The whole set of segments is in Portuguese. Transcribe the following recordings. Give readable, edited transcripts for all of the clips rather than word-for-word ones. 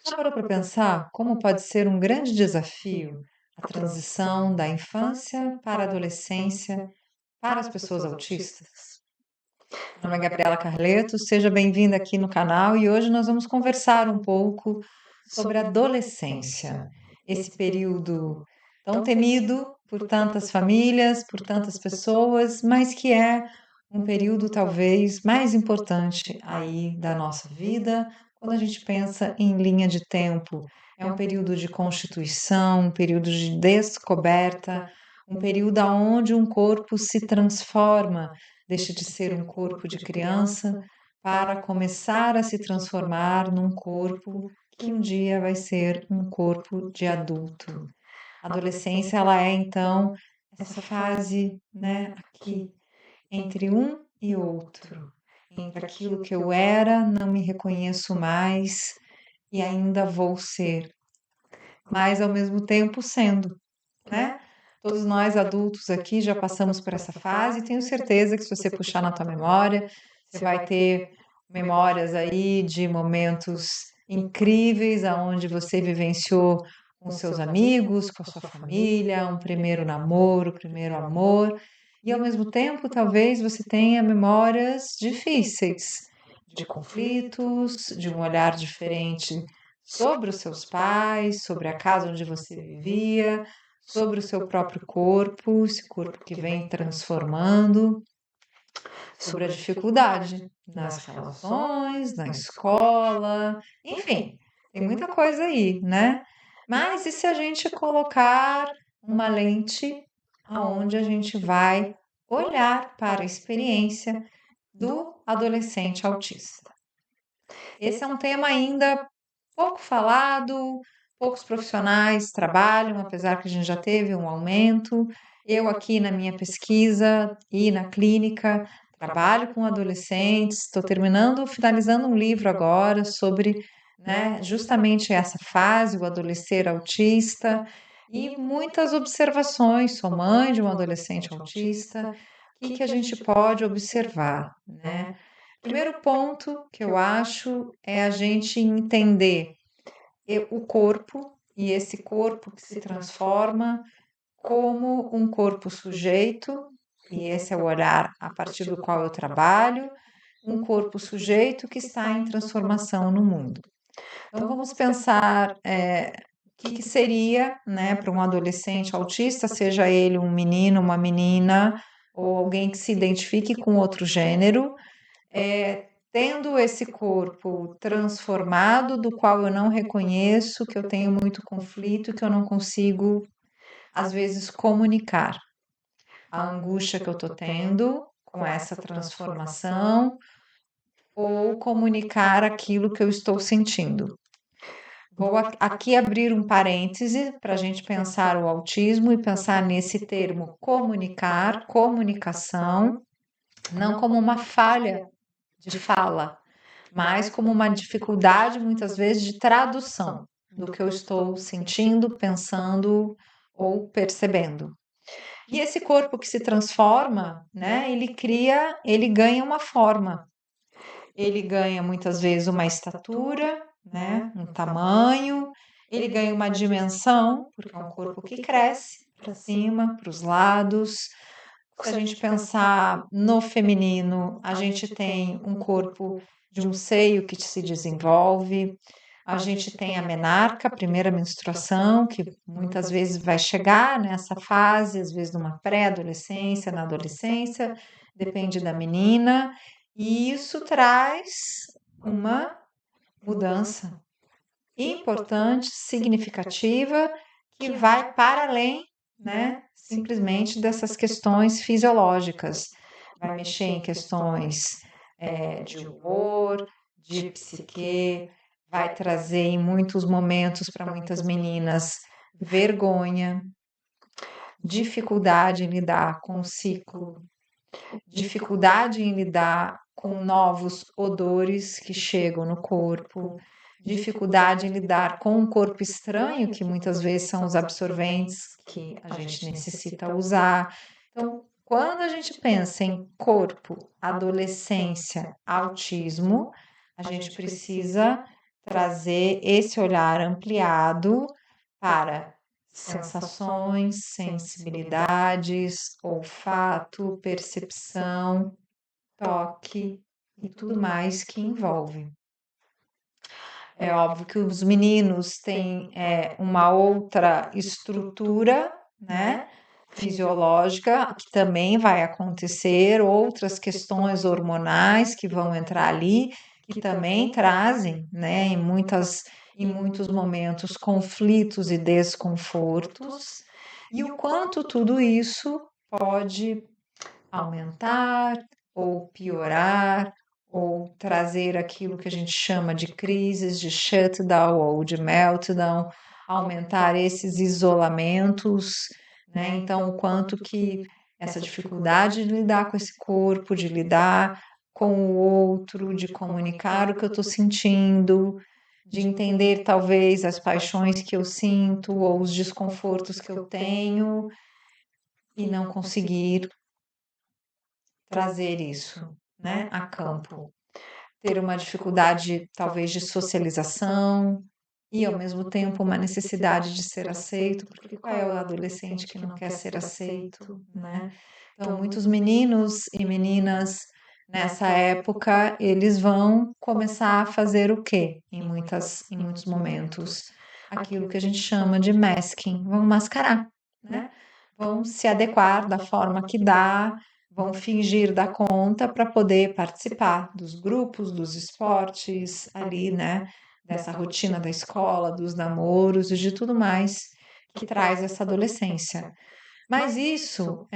Já parou para pensar como pode ser um grande desafio a transição da infância para a adolescência para as pessoas autistas? Meu nome é Gabriela Carleto, seja bem-vinda aqui no canal e hoje nós vamos conversar um pouco sobre a adolescência, esse período tão temido por tantas famílias, por tantas pessoas, mas que é um período talvez mais importante aí da nossa vida, quando a gente pensa em linha de tempo. É um período de constituição, um período de descoberta, um período onde um corpo se transforma, deixa de ser um corpo de criança para começar a se transformar num corpo que um dia vai ser um corpo de adulto. A adolescência, ela é então essa fase, né, aqui entre um e outro, entre aquilo que eu era, não me reconheço mais e ainda vou ser, mas ao mesmo tempo sendo, né? Todos nós adultos aqui já passamos por essa fase e tenho certeza que se você puxar na tua memória, você vai ter memórias aí de momentos incríveis aonde você vivenciou com seus amigos, com a sua família, um primeiro namoro, primeiro amor, e ao mesmo tempo talvez você tenha memórias difíceis, de conflitos, de um olhar diferente sobre os seus pais, sobre a casa onde você vivia, sobre o seu próprio corpo, esse corpo que vem transformando, sobre a dificuldade nas relações, na escola, enfim, tem muita coisa aí, né? Mas e se a gente colocar uma lente aonde a gente vai olhar para a experiência do adolescente autista? Esse é um tema ainda pouco falado, poucos profissionais trabalham, apesar que a gente já teve um aumento. Eu aqui na minha pesquisa e na clínica trabalho com adolescentes, estou finalizando um livro agora sobre, né, justamente essa fase, o adolescer autista, e muitas observações. Sou mãe de um adolescente autista, o que a gente pode observar, né? Primeiro ponto que eu acho é a gente entender o corpo e esse corpo que se transforma como um corpo sujeito, e esse é o olhar a partir do qual eu trabalho, um corpo sujeito que está em transformação no mundo. Então vamos pensar o que seria, né, para um adolescente autista, seja ele um menino, uma menina, ou alguém que se identifique com outro gênero, tendo esse corpo transformado, do qual eu não reconheço, que eu tenho muito conflito, que eu não consigo, às vezes, comunicar a angústia que eu estou tendo com essa transformação ou comunicar aquilo que eu estou sentindo. Vou aqui abrir um parêntese para a gente pensar o autismo e pensar nesse termo comunicar, comunicação, não como uma falha de fala, mas como uma dificuldade, muitas vezes, de tradução do que eu estou sentindo, pensando ou percebendo. E esse corpo que se transforma, né, ele ganha uma forma, ele ganha muitas vezes uma estatura, né, um tamanho, ele ganha uma dimensão, porque é um corpo que cresce para cima, para os lados. Se a gente pensar no feminino, a gente tem um corpo de um seio que se desenvolve, a gente tem a menarca, a primeira menstruação, que muitas vezes vai chegar nessa fase, às vezes numa pré-adolescência, na adolescência, depende da menina, e isso traz uma mudança importante, significativa, que vai para além, né, simplesmente dessas questões fisiológicas. Vai mexer em questões de humor, de psique, vai trazer em muitos momentos para muitas meninas vergonha, dificuldade em lidar com o ciclo, dificuldade em lidar com novos odores que chegam no corpo, dificuldade em lidar com um corpo estranho, que muitas vezes são os absorventes que a gente necessita usar. Então, quando a gente pensa em corpo, adolescência, autismo, a gente precisa trazer esse olhar ampliado para sensações, sensibilidades, olfato, percepção, toque e tudo mais que envolve. É óbvio que os meninos têm uma outra estrutura, né, fisiológica, que também vai acontecer, outras questões hormonais que vão entrar ali, que também trazem, né, em muitos momentos, conflitos e desconfortos, e o quanto tudo isso pode aumentar ou piorar ou trazer aquilo que a gente chama de crises de shutdown ou de meltdown, aumentar esses isolamentos, né? Então, o quanto que essa dificuldade de lidar com esse corpo, de lidar com o outro, de comunicar o que eu estou sentindo, de entender talvez as paixões que eu sinto ou os desconfortos que eu tenho e não conseguir trazer isso, né, a campo. Ter uma dificuldade, talvez, de socialização e, ao mesmo tempo, uma necessidade de ser aceito, porque qual é o adolescente que não quer ser aceito, né? Então, muitos meninos e meninas nessa época, eles vão começar a fazer o quê? Em muitos momentos, aquilo que a gente chama de masking, vão mascarar, né? Vão se adequar da forma que dá, vão fingir dar conta para poder participar dos grupos, dos esportes, ali, né? Dessa rotina da escola, dos namoros e de tudo mais que traz essa adolescência. Mas isso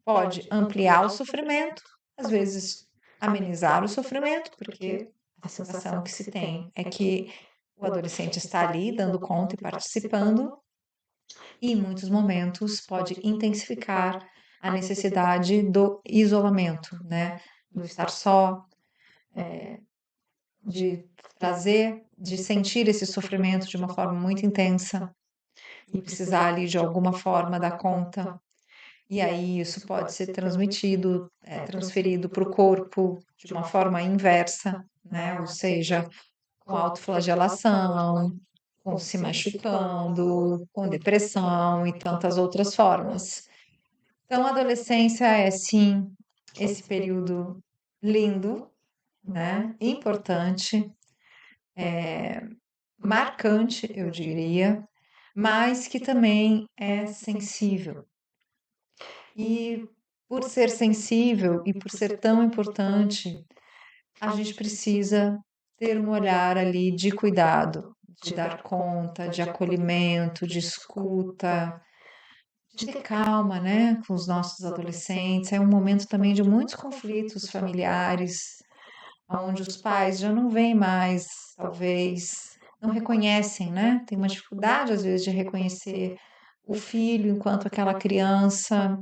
pode ampliar o sofrimento, às vezes amenizar o sofrimento, porque a sensação que se tem é que o adolescente está ali dando conta e participando, e em muitos momentos pode intensificar a necessidade do isolamento, né? Do estar só, de de sentir esse sofrimento de uma forma muito intensa e precisar ali de alguma forma dar conta. E aí isso pode ser transferido para o corpo de uma forma inversa, né? Ou seja, com autoflagelação, com se machucando, com depressão e tantas outras formas. Então, a adolescência é sim esse período lindo, né? Importante, marcante, eu diria, mas que também é sensível. E por ser sensível e por ser tão importante, a gente precisa ter um olhar ali de cuidado, de dar conta, de acolhimento, de escuta, de ter calma, né, com os nossos adolescentes. É um momento também de muitos conflitos familiares, onde os pais já não veem mais, talvez, não reconhecem, né? Tem uma dificuldade, às vezes, de reconhecer o filho enquanto aquela criança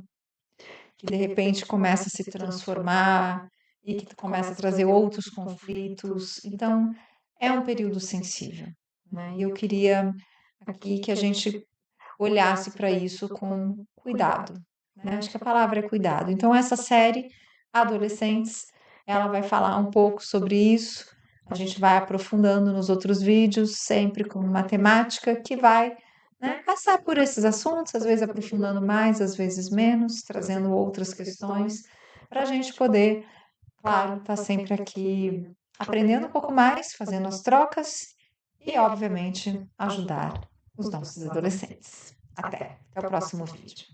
que de repente começa a se transformar e que começa a trazer outros conflitos. Então, é um período sensível, né? E eu queria aqui que a gente olhasse para isso com cuidado, né? Acho que a palavra é cuidado. Então, essa série, Adolescentes, ela vai falar um pouco sobre isso. A gente vai aprofundando nos outros vídeos, sempre com matemática, que vai, né, passar por esses assuntos, às vezes aprofundando mais, às vezes menos, trazendo outras questões, para a gente poder, claro, estar sempre aqui aprendendo um pouco mais, fazendo as trocas e, obviamente, ajudar os nossos adolescentes. Até o próximo vídeo.